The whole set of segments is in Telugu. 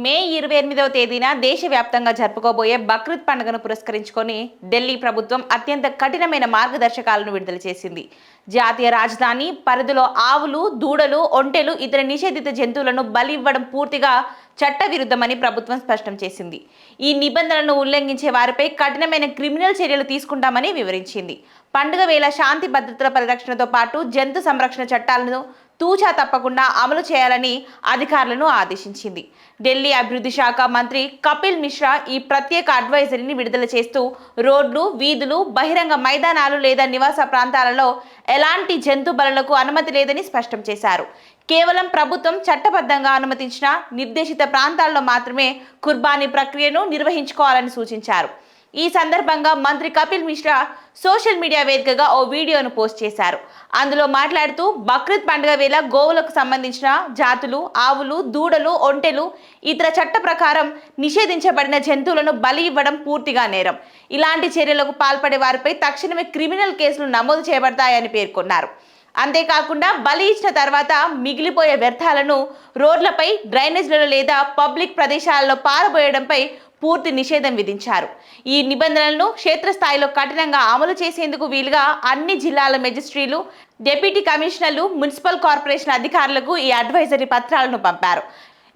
మే 28వ తేదీన దేశవ్యాప్తంగా జరుపుకోబోయే బక్రీద్ పండుగను పురస్కరించుకొని ఢిల్లీ ప్రభుత్వం అత్యంత కఠినమైన మార్గదర్శకాలను విడుదల చేసింది. జాతీయ రాజధాని పరిధిలో ఆవులు, దూడలు, ఒంటెలు ఇతర నిషేధిత జంతువులను బలి ఇవ్వడం పూర్తిగా చట్టవిరుద్ధమని ప్రభుత్వం స్పష్టం చేసింది. ఈ నిబంధనలను ఉల్లంఘించే వారిపై కఠినమైన క్రిమినల్ చర్యలు తీసుకుంటామని వివరించింది. పండుగ వేళ శాంతి భద్రతల పరిరక్షణతో పాటు జంతు సంరక్షణ చట్టాలను తూచా తప్పకుండా అమలు చేయాలని అధికారులను ఆదేశించింది. ఢిల్లీ అభివృద్ధి శాఖ మంత్రి కపిల్ మిశ్రా ఈ ప్రత్యేక అడ్వైజరీని విడుదల చేస్తూ రోడ్లు, వీధులు, బహిరంగ మైదానాలు లేదా నివాస ప్రాంతాలలో ఎలాంటి జంతు బలులకు అనుమతి లేదని స్పష్టం చేశారు. కేవలం ప్రభుత్వం చట్టబద్ధంగా అనుమతించిన నిర్దేశిత ప్రాంతాల్లో మాత్రమే కుర్బానీ ప్రక్రియను నిర్వహించుకోవాలని సూచించారు. ఈ సందర్భంగా మంత్రి కపిల్ మిశ్రా సోషల్ మీడియా వేదికగా ఓ వీడియోను పోస్ట్ చేశారు. అందులో మాట్లాడుతూ బక్రీద్ పండుగ వేళ గోవులకు సంబంధించిన జాతులు, ఆవులు, దూడలు, ఒంటెలు ఇతర చట్ట ప్రకారం నిషేధించబడిన జంతువులను బలి ఇవ్వడం పూర్తిగా నేరం. ఇలాంటి చర్యలకు పాల్పడే వారిపై తక్షణమే క్రిమినల్ కేసులు నమోదు చేయబడతాయని పేర్కొన్నారు. అంతేకాకుండా బలి ఇచ్చిన తర్వాత మిగిలిపోయే వ్యర్థాలను రోడ్లపై, డ్రైనేజ్లలో లేదా పబ్లిక్ ప్రదేశాలలో పారబోయడంపై పూర్తి నిషేధం విధించారు. ఈ నిబంధనలను క్షేత్రస్థాయిలో కఠినంగా అమలు చేసేందుకు వీలుగా అన్ని జిల్లాల మెజిస్ట్రీలు, డిప్యూటీ కమిషనర్లు, మున్సిపల్ కార్పొరేషన్ అధికారులకు ఈ అడ్వైజరీ పత్రాలను పంపారు.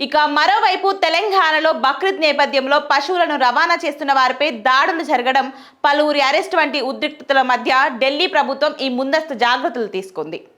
ఇక మరోవైపు తెలంగాణలో బక్రీద్ నేపథ్యంలో పశువులను రవాణా చేస్తున్న వారిపై దాడులు జరగడం, పలువురి అరెస్ట్ వంటి ఉద్రిక్తతల మధ్య ఢిల్లీ ప్రభుత్వం ఈ ముందస్తు జాగ్రత్తలు తీసుకుంది.